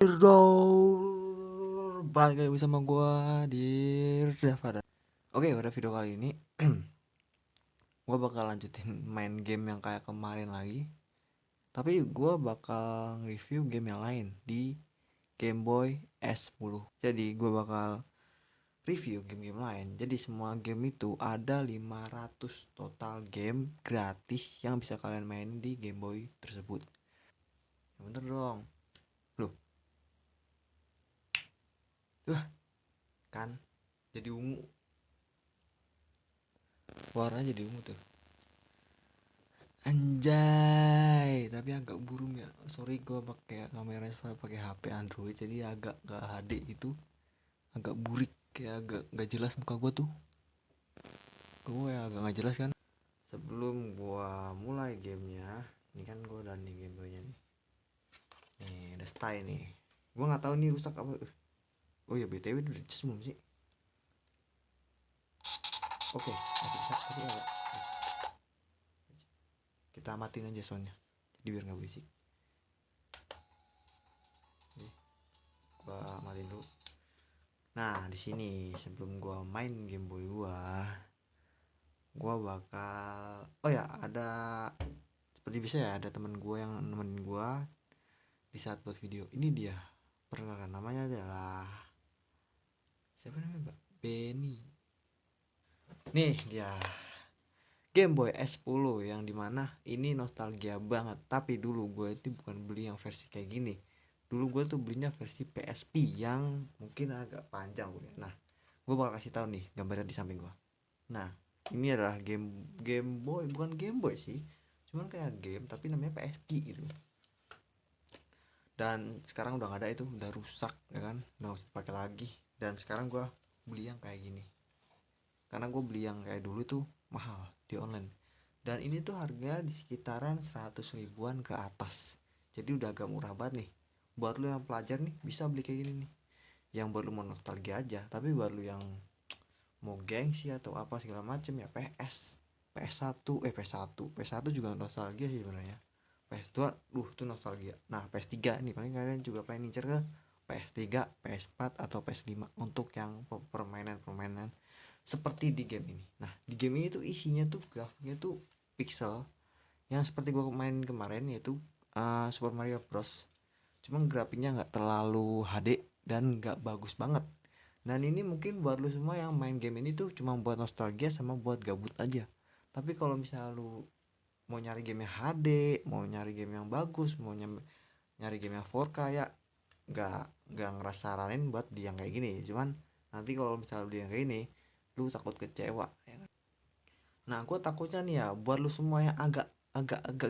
Balik lagi bersama gua di Davadan. Oke, pada video kali ini gua bakal lanjutin main game yang kayak kemarin lagi. Tapi gua bakal review game yang lain di Game Boy S10. Jadi gua bakal review game-game lain. Jadi semua game itu ada 500 total game gratis yang bisa kalian main di Game Boy tersebut. Yang bener dong. Loh, kan jadi ungu. Warnanya jadi ungu tuh. Anjay, tapi agak burung ya. Sorry, gue pakai kamera pakai HP Android, jadi agak gak HD itu, agak burik, kayak agak gak jelas muka gue tuh. Gue agak gak jelas kan. Sebelum gue mulai gamenya, ini kan gue udah nih gamenya nih. Nih, udah stay nih. Gue nggak tahu nih rusak apa. Oh ya, BTW udah dicas belum sih? Oke, masih bisa. Tapi ya, kita matiin aja soundnya, jadi biar nggak berisik. Nih, gue matiin dulu. Nah, di sini sebelum gua main Game Boy gua bakal ada seperti biasa ya, ada teman gua yang nemenin gua di saat buat video. Ini dia. Perkenalkan, namanya adalah siapa namanya, Mbak? Benny. Nih dia. Game Boy S10 yang dimana ini nostalgia banget. Tapi dulu gue itu bukan beli yang versi kayak gini. Dulu gue tuh belinya versi PSP yang mungkin agak panjang. Nah, gue bakal kasih tahu nih gambarnya di samping gue. Nah, ini adalah game Game Boy, bukan Game Boy sih, cuman kayak game tapi namanya PSP gitu. Dan sekarang udah nggak ada, itu udah rusak ya kan, nggak usah pakai lagi. Dan sekarang gue beli yang kayak gini karena gue beli yang kayak dulu tuh mahal di online. Dan ini tuh harga di sekitaran 100 ribuan ke atas, jadi udah agak murah banget nih. Buat lu yang pelajar nih bisa beli kayak gini nih, yang buat lu mau nostalgia aja. Tapi buat lu yang mau gengsi atau apa segala macem ya PS1 PS1 juga nostalgia sih sebenarnya. PS2 tuh nostalgia. Nah, PS3 nih paling kalian juga pengen ngincer ke PS3, PS4 atau PS5 untuk yang permainan-permainan seperti di game ini. Nah, di game ini tuh isinya tuh grafiknya tuh pixel yang seperti gua main kemarin, yaitu Super Mario Bros. Cuma grafiknya nggak terlalu HD dan nggak bagus banget. Dan ini mungkin buat lu semua yang main game ini tuh cuma buat nostalgia sama buat gabut aja. Tapi kalau misalnya lu mau nyari game yang HD, mau nyari game yang bagus, mau nyari game yang 4K ya, nggak nggak ngerasaranin buat di yang kayak gini. Cuman nanti kalau misalnya lu di yang kayak gini, lu takut kecewa ya kan? Nah, gue takutnya nih ya, buat lu semua yang agak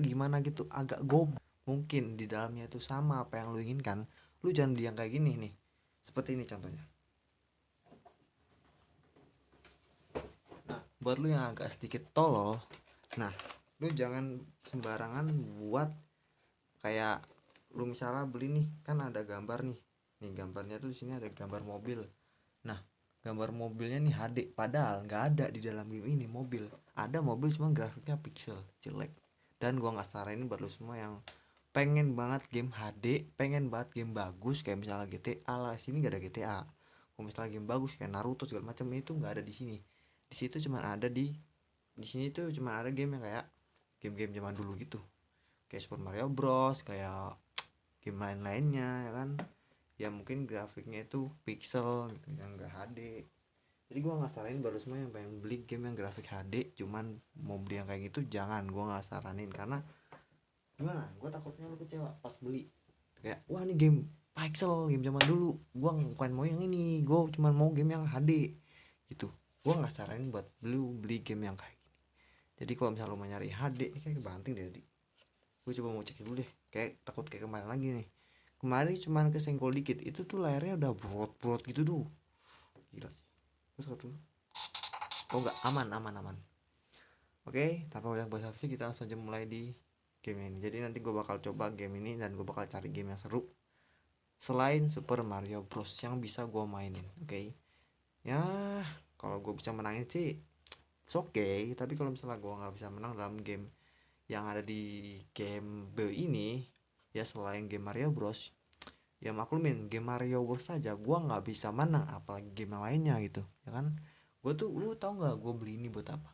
gimana gitu, agak goblok mungkin di dalamnya itu sama apa yang lu inginkan, lu jangan beli yang kayak gini nih. Seperti ini contohnya. Nah, buat lu yang agak sedikit tolol, nah, lu jangan sembarangan buat kayak lu misalnya beli nih, kan ada gambar nih. Nih gambarnya tuh di sini ada gambar mobil. Nah, gambar mobilnya nih HD, padahal nggak ada di dalam game ini mobil. Ada mobil cuma grafiknya pixel jelek. Dan gua nggak saranin buat lu semua yang pengen banget game HD, pengen banget game bagus kayak misalnya GTA lah. Sini nggak ada GTA. Kalau misalnya game bagus kayak Naruto segala macam itu nggak ada di sini. Di situ cuma ada di sini tuh cuma ada game yang kayak game-game zaman dulu gitu, kayak Super Mario Bros, kayak game lain-lainnya ya kan, ya mungkin grafiknya itu pixel gitu yang enggak HD. Jadi gua nggak saranin baru semua yang pengen beli game yang grafik HD cuman mau beli yang kayak gitu, jangan. Gua nggak saranin karena gimana, gua takutnya lu kecewa pas beli kayak wah ini game pixel, game zaman dulu, gua bukan mau yang ini, gua cuman mau game yang HD gitu. Gua nggak saranin buat beli game yang kayak gini. Jadi kalau misalnya lu mau nyari HD ini kayak kebanting deh tadi. Gue coba mau cek dulu deh, kayak takut kayak kemarin lagi nih. Kemarin cuman kesenggol dikit, itu tuh layarnya udah brot gitu tuh, gila sih. Terus dulu, oh enggak, aman. Oke, tanpa banyak basa-basi kita langsung aja mulai di game ini. Jadi nanti gue bakal coba game ini dan gue bakal cari game yang seru selain Super Mario Bros yang bisa gue mainin. Oke, ya kalau gue bisa menangin sih it's okay. Tapi kalau misalnya gue nggak bisa menang dalam game yang ada di game B ini, ya selain game Mario Bros, Ya maklumin, game Mario Bros aja gue nggak bisa menang, apalagi game yang lainnya gitu ya kan. Gue tuh, lu tau nggak gue beli ini buat apa?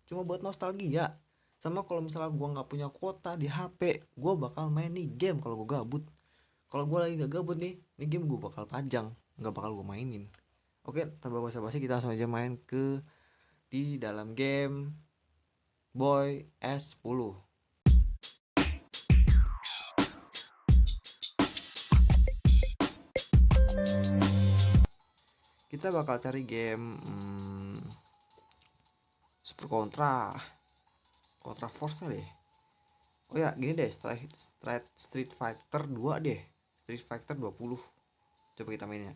Cuma buat nostalgia. Sama kalau misalnya gue nggak punya kuota di HP, gue bakal main nih game kalau gue gabut. Kalau gue lagi gak gabut nih game gue bakal pajang, nggak bakal gue mainin. Oke, tanpa basa-basi kita langsung aja main ke di dalam game Boy S10. Kita bakal cari game Super Contra Force deh. Oh ya, gini deh, Street Fighter 2 deh. Street Fighter 20. Coba kita mainnya.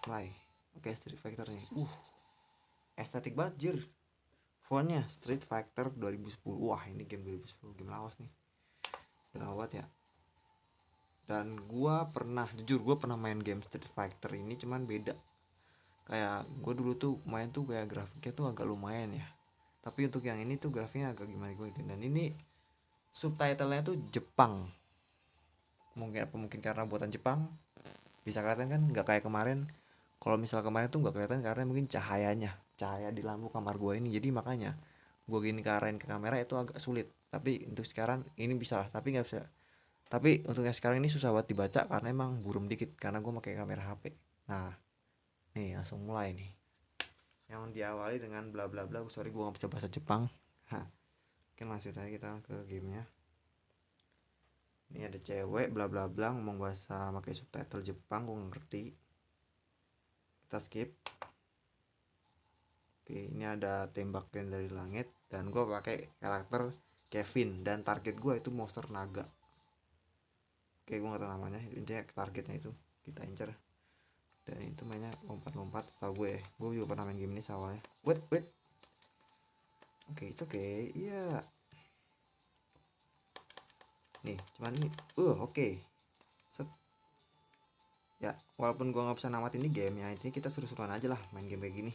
Play. Oke, Street Fighter nih. Estetik banget, jir. Fontnya Street Fighter 2010. Wah, ini game 2010, game lawas nih. Gawat ya. Dan jujur gua pernah main game Street Fighter ini, cuman beda. Kayak gua dulu tuh main tuh kayak grafiknya tuh agak lumayan ya. Tapi untuk yang ini tuh grafiknya agak gimana gitu. Dan ini subtitlenya tuh Jepang. Mungkin karena buatan Jepang, bisa kelihatan kan, nggak kayak kemarin. Kalau misal kemarin tuh nggak kelihatan karena mungkin cahaya di lampu kamar gue ini, jadi makanya gue gini ke arahin ke kamera itu agak sulit. Tapi untuk sekarang ini bisa lah, tapi nggak bisa. Tapi untuk yang sekarang ini susah buat dibaca karena emang buram dikit karena gue pakai kamera HP. Nah, nih langsung mulai nih. Yang diawali dengan bla bla bla. Sorry, gue nggak bisa bahasa Jepang. Hah. Oke, langsung aja kita ke gamenya. Ini ada cewek bla bla bla ngomong bahasa pakai subtitle Jepang, gue ngerti. Kita skip. Oke, ini ada tembakan dari langit dan gue pakai karakter Kevin dan target gue itu monster naga. Oke, gue nggak tahu namanya, intinya targetnya itu kita incer. Dan itu mainnya lompat-lompat, setahu gue juga pernah main game ini awalnya. Wait. Oke, it's okay, iya. Nih, cuman ini, oke. Set. Ya, walaupun gue nggak bisa namatin ini game, ya intinya kita seru-seruan aja lah main game kayak gini.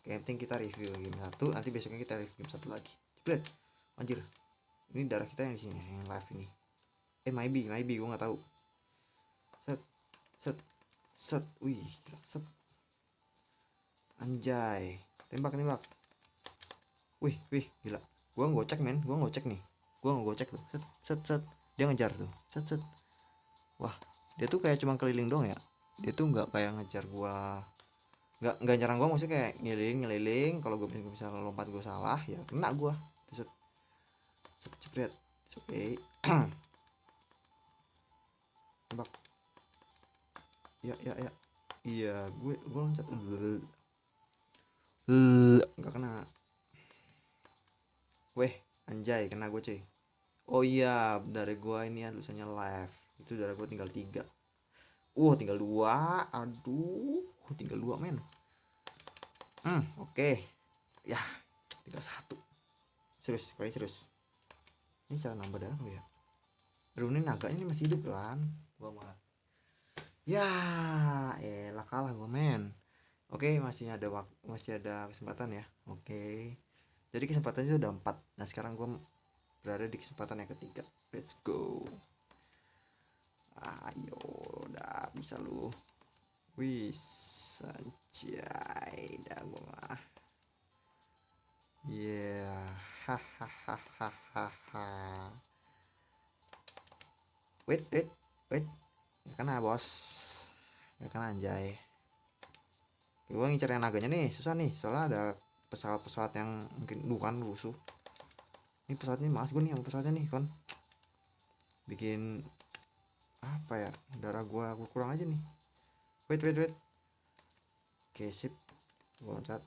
Yang penting kita review game 1, nanti besoknya kita review game 1 lagi. Jebret, anjir. Ini darah kita yang di sini, yang live ini. Maybe gue nggak tahu. Set. Wih, gila, set. Anjay, tembak. Wih, gila. Gua ngocek men, gua ngocek nih. Gua ngocek tuh. Set. Dia ngejar tuh. Set. Wah, dia tuh kayak cuma keliling doang ya. Dia tuh nggak kayak ngejar gua. Nggak nyerang gua, maksudnya kayak ngeliling. Kalau gua bisa lompat gua salah, ya kena gua. Set. Cepet. Oke. Tembak. Ya. Iya, gue loncat. Nggak kena. Weh, anjay, kena gue cuy. Oh iya, dari gua ini ya tulisannya live. Itu dari gua tinggal 3. Tinggal 2. Aduh, tinggal 2 men. Oke. Ya, tinggal 1. Serius. Ini cara nambah darah ya? Aduh, ini naganya ini masih hidup kan? Gua malah. Ya, elah kalah gua men. Oke, masih ada kesempatan ya. Oke. Jadi kesempatannya udah 4. Nah, sekarang gua berada di kesempatan yang ketiga. Let's go. Ayo, udah bisa lu. Wis, anjay, dah gua mah. Yeah, hahaha. Wait. Gak kena bos, gak kena anjay. Gue ngincer yang naganya nih, susah nih, soalnya ada pesawat-pesawat yang mungkin bukan rusuh. Ini pesawatnya mas gue nih, sama pesawatnya nih kon. Bikin apa ya, darah gue kurang aja nih. Wait. Oke, sip. Gue loncat.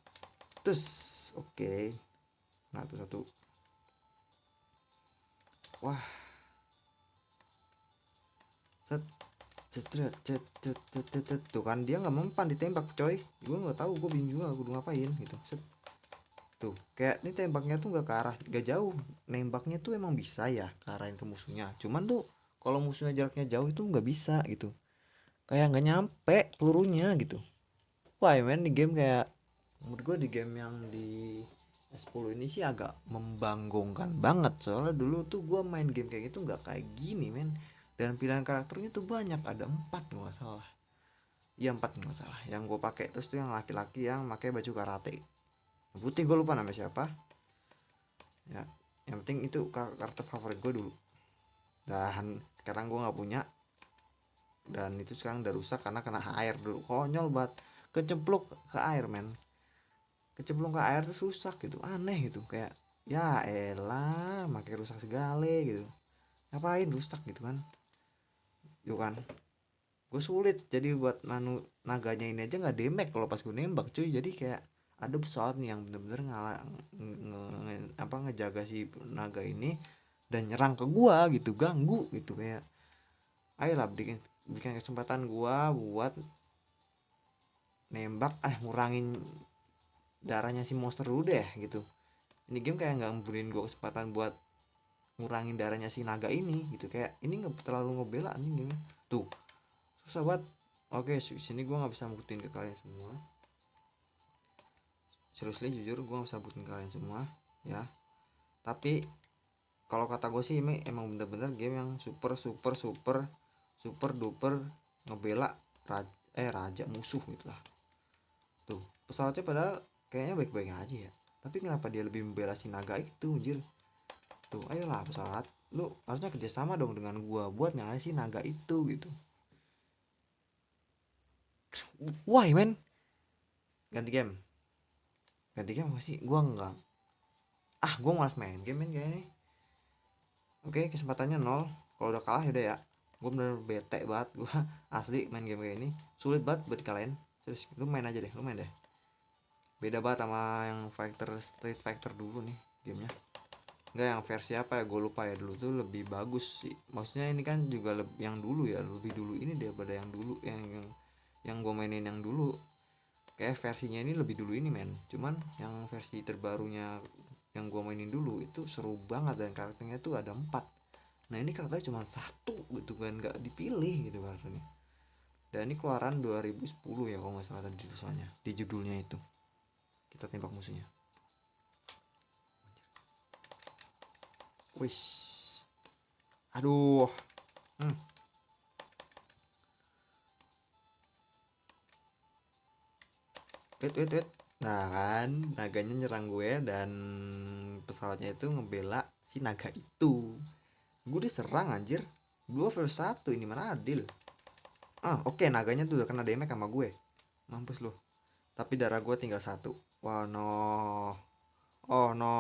Terus, oke. Nah, tuh satu. Wah. Set. Tuh kan dia nggak mempan ditembak coy. Gue nggak tahu, gue bingung juga gue ngapain gitu. Set. Tuh, kayak ini tembaknya tuh nggak ke arah, nggak jauh. Nembaknya tuh emang bisa ya ke arahin ke musuhnya. Cuman tuh kalau musuhnya jaraknya jauh itu nggak bisa gitu. Kayak nggak nyampe pelurunya gitu. Wah, men di game kayak, menurut gue di game yang di S10 ini sih agak membanggongkan banget. Soalnya dulu tuh gue main game kayak gitu nggak kayak gini men. dan pilihan karakternya tuh banyak, ada 4 nggak salah. Iya 4 nggak salah yang gue pakai. Terus tuh yang laki-laki yang pakai baju karate putih, gue lupa nama siapa ya. Yang penting itu karakter favorit gue dulu, dan sekarang gue nggak punya, dan itu sekarang udah rusak karena kena air dulu. Konyol banget, kecemplung ke air men, kecemplung ke air terus rusak gitu, aneh gitu. Kayak ya elah makai rusak segale gitu, ngapain rusak gitu kan. Yuk kan gue sulit jadi buat naganya ini aja nggak damage kalau pas gue nembak cuy. Jadi kayak ada pesawat nih yang bener-bener ngejaga si naga ini dan nyerang ke gua gitu, ganggu gitu. Kayak ayolah bikin bikin kesempatan gua buat nembak, ngurangin darahnya si monster dulu deh gitu. Ini game kayak nggak memberiin gua kesempatan buat ngurangin darahnya si naga ini gitu. Kayak ini nggak terlalu ngebela nih game tuh, susah banget. Oke, sini gua nggak bisa buktiin ke kalian semua, seriously jujur gue nggak bisa buktiin ke kalian semua ya. Tapi kalau kata gue sih ini emang bener-bener game yang super super super super duper ngebela raja musuh gitu lah. Tuh pesawatnya padahal kayaknya baik-baik aja ya, tapi kenapa dia lebih membela si naga itu anjir. Tuh ayolah pesawat, lu harusnya kerjasama dong dengan gua buat nyalain si naga itu gitu. Why man, ganti game, ganti game apa sih? Gua enggak, gua malas main game main kayak ini. Oke, kesempatannya nol. Kalau udah kalah yaudah ya, gue bener bete banget gue asli main game kayak ini. Sulit banget buat kalian. Terus lu main aja deh, lu main deh. Beda banget sama yang Street Fighter dulu nih gamenya. Enggak, yang versi apa ya gue lupa ya. Dulu tuh lebih bagus sih, maksudnya ini kan juga yang dulu ya, lebih dulu ini daripada yang dulu, yang gue mainin yang dulu. Kayak versinya ini lebih dulu ini men. Cuman yang versi terbarunya yang gue mainin dulu itu seru banget, dan karakternya tuh ada 4. Nah ini karakternya cuma 1 gitu kan, nggak dipilih gitu karakternya. Dan ini keluaran 2010 ya kalau nggak salah tadi tulisannya di judulnya itu. Kita tembak musuhnya. Wis, aduh. hmm. Wait. Nah kan naganya nyerang gue dan pesawatnya itu ngebela si naga itu. Gue diserang anjir, 2 versus 1, ini mana adil. Oke, naganya tuh udah kena damage sama gue, mampus lu. Tapi darah gue tinggal 1. Wah no, oh no,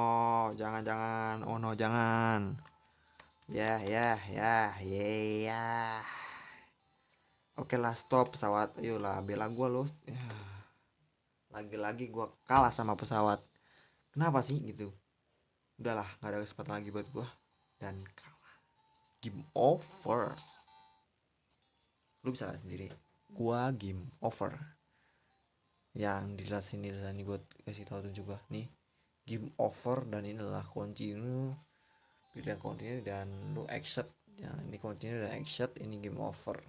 jangan, oh no jangan. Ya. Oke lah, stop pesawat, ayolah bela gue lo ya. Lagi-lagi gue kalah sama pesawat, kenapa sih gitu. Udahlah, nggak ada kesempatan lagi buat gue dan kalah, game over. Lu bisa lihat sendiri, gue game over. Yang dilihat sini gue kasih tahu tuh juga nih, game over. Dan ini adalah continue, pilihan continue dan lu accept ya. Ini continue dan accept, ini game over.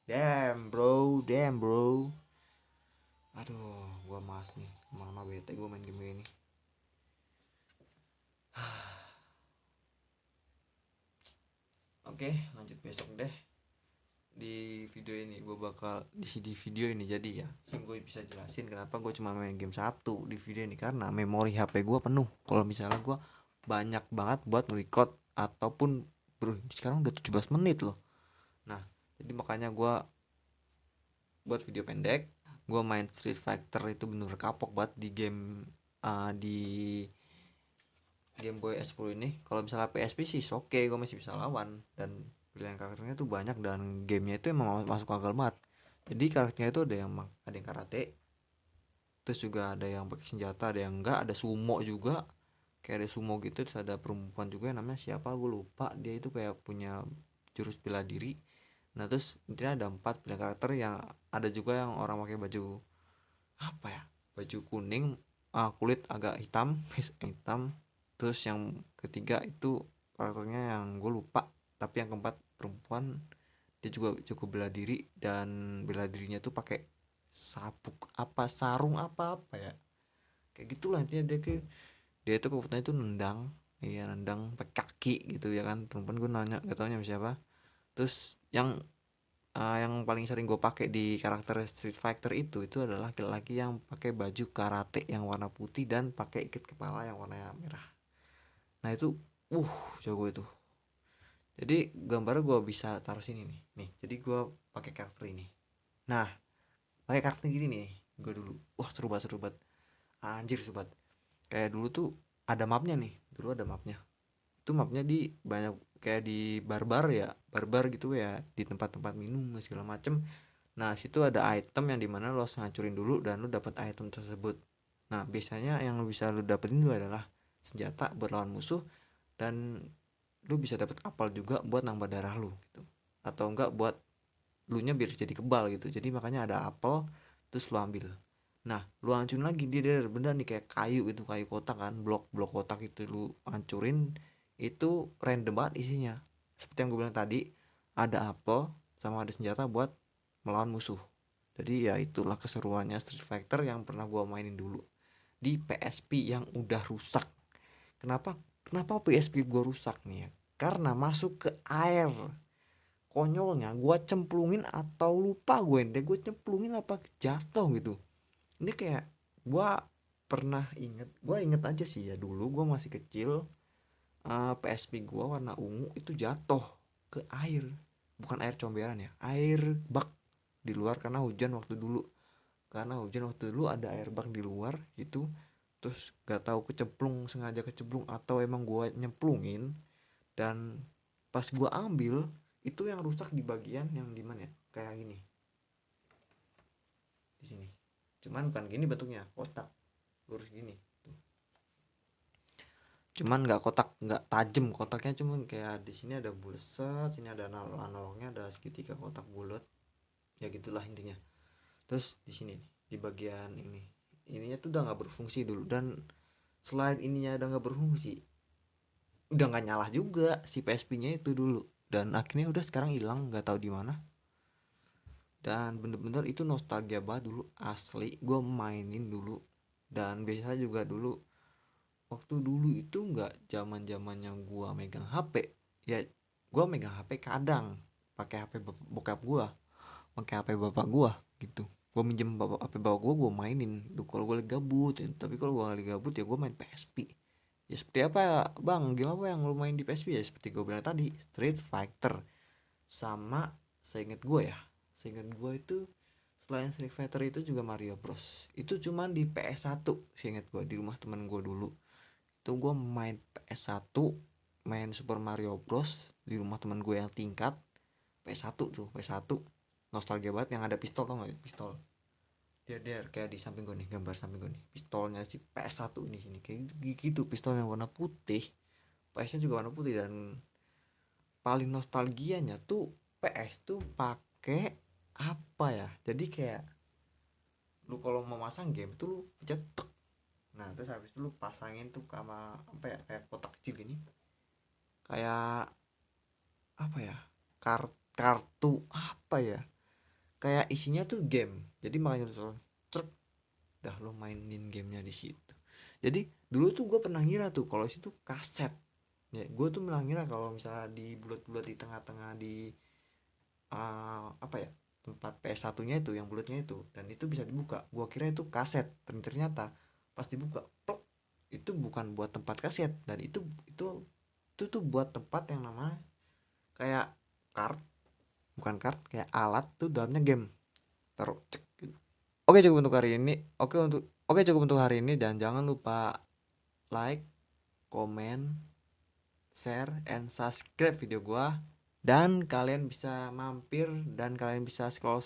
Damn bro. Aduh, gua mas nih, lama-lama bete gua main game ini. Oke, lanjut besok deh. Di video ini gue bakal di video ini jadi ya gue bisa jelasin kenapa gue cuma main game 1 di video ini, karena memori HP gue penuh. Kalau misalnya gue banyak banget buat record ataupun bro, sekarang udah 17 menit loh. Nah jadi makanya gue buat video pendek. Gue main Street Fighter itu bener kapok banget di game di Game Boy S10 ini. Kalau misalnya PSP sih oke, gue masih bisa lawan, dan pilihan karakternya tuh banyak dan gamenya itu emang masuk akal banget. Jadi karakternya itu ada yang karate, terus juga ada yang pakai senjata, ada yang enggak, ada sumo juga, kayak ada sumo gitu. Terus ada perempuan juga yang namanya siapa gue lupa, dia itu kayak punya jurus bela diri. Nah terus intinya ada 4 pilihan karakter. Yang ada juga yang orang pakai baju apa ya, baju kuning, kulit agak hitam hitam. Terus yang ketiga itu karakternya yang gue lupa, tapi yang keempat perempuan, dia juga cukup bela diri, dan bela dirinya tuh pakai sabuk apa, sarung apa ya, kayak gitulah intinya. Dia itu kekuatannya itu nendang, iya nendang pakai kaki gitu ya kan. Perempuan gue nanya gak taunya siapa. Terus yang paling sering gue pakai di karakter Street Fighter itu adalah laki-laki yang pakai baju karate yang warna putih dan pakai ikat kepala yang warna merah. Nah itu, uh, jago itu. Jadi gambarnya gue bisa taruh sini nih. Jadi gue pakai karakter ini. Nah, pakai karakter gini nih, gue dulu. Wah seru banget. Anjir seru banget. Kayak dulu tuh ada mapnya nih. Dulu ada mapnya. Itu mapnya di banyak kayak di barbar ya, barbar gitu ya, di tempat-tempat minum segala macem. Nah situ ada item yang dimana lo harus ngancurin dulu dan lo dapat item tersebut. Nah biasanya yang lo bisa lo dapetin itu adalah senjata buat lawan musuh, dan lo bisa dapat apel juga buat nambah darah lo gitu, atau enggak buat lu nya biar jadi kebal gitu. Jadi makanya ada apel, terus lo ambil. Nah lu hancurin lagi, dia ada benda nih kayak kayu gitu, kayu kotak kan, blok kotak itu lu hancurin. Itu random banget isinya, seperti yang gue bilang tadi, ada apel sama ada senjata buat melawan musuh. Jadi ya itulah keseruannya Street Fighter yang pernah gue mainin dulu di PSP yang udah rusak. Kenapa PSP gue rusak nih ya? Karena masuk ke air. Konyolnya gue cemplungin atau lupa gue cemplungin apa jatuh gitu. Ini kayak gue gue inget aja sih ya, dulu gue masih kecil, PSP gue warna ungu itu jatuh ke air. Bukan air comberan ya, air bak di luar, karena hujan waktu dulu ada air bak di luar gitu. Terus gak tahu sengaja kecemplung atau emang gue nyemplungin. Dan pas gue ambil, itu yang rusak di bagian yang dimana ya, kayak gini, di sini. Cuman bukan gini bentuknya, kotak lurus gini tuh. Cuman nggak kotak, nggak tajem kotaknya, cuman kayak di sini ada bulat set, sini ada analognya, ada segitiga kotak bulat ya, gitulah intinya. Terus di sini nih, di bagian ininya tuh udah nggak berfungsi dulu. Dan selain ininya udah nggak berfungsi, udah nggak nyala juga si PSP-nya itu dulu. Dan akhirnya udah sekarang hilang, nggak tahu di mana. Dan bener-bener itu nostalgia banget dulu, asli gue mainin dulu. Dan biasa juga dulu, waktu dulu itu nggak zaman zamannya gue megang HP ya. Gue megang HP kadang pakai HP bokap gue, pakai HP bapak gue gitu. Gue minjem HP bapak gue mainin tuh kalau gue lagi gabut ya. Tapi kalau gue lagi gabut ya gue main PSP. Ya seperti apa ya bang, game apa yang lo main di PSP? Ya seperti gue bilang tadi, Street Fighter. Sama seinget gue itu, selain Street Fighter itu juga Mario Bros. Itu cuman di PS1 seinget gue, di rumah temen gue dulu. Itu gue main PS1, main Super Mario Bros di rumah temen gue yang tingkat. PS1 nostalgia banget, yang ada pistol, tau gak pistol? Dia kayak di samping gue nih, gambar samping gue nih, pistolnya si PS1 ini sini kayak gitu, pistol yang warna putih. PS nya juga warna putih. Dan paling nostalgianya tuh PS tuh pakai apa ya, jadi kayak lu kalau mau masang game tuh lu pencet tek. Nah terus habis itu lu pasangin tuh sama apa ya, kayak kotak kecil ini, kayak apa ya, kartu apa ya, kayak isinya tuh game. Jadi makanya lu selalu truk, dah lu mainin gamenya di situ. Jadi dulu tuh gue pernah ngira tuh kalau situ kaset ya. Gue tuh mengira kalau misalnya di bulat-bulat di tengah-tengah di apa ya, tempat PS1 nya itu yang bulatnya itu, dan itu bisa dibuka, gua kira itu kaset. Dan ternyata pas dibuka plok, itu bukan buat tempat kaset. Dan itu tuh buat tempat yang namanya kayak kart, bukan kart, kayak alat tuh dalamnya game, taruh cek gitu. Oke cukup untuk hari ini, dan jangan lupa like, comment, share, and subscribe video gua. Dan kalian bisa mampir dan kalian bisa scroll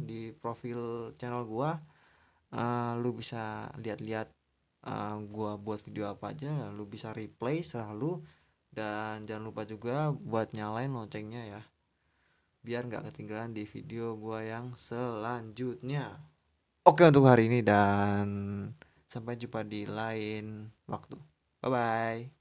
di profil channel gua. Lu bisa lihat-lihat gua buat video apa aja, lu bisa replay selalu. Dan jangan lupa juga buat nyalain loncengnya ya, biar nggak ketinggalan di video gua yang selanjutnya. Oke untuk hari ini, dan sampai jumpa di lain waktu. Bye bye.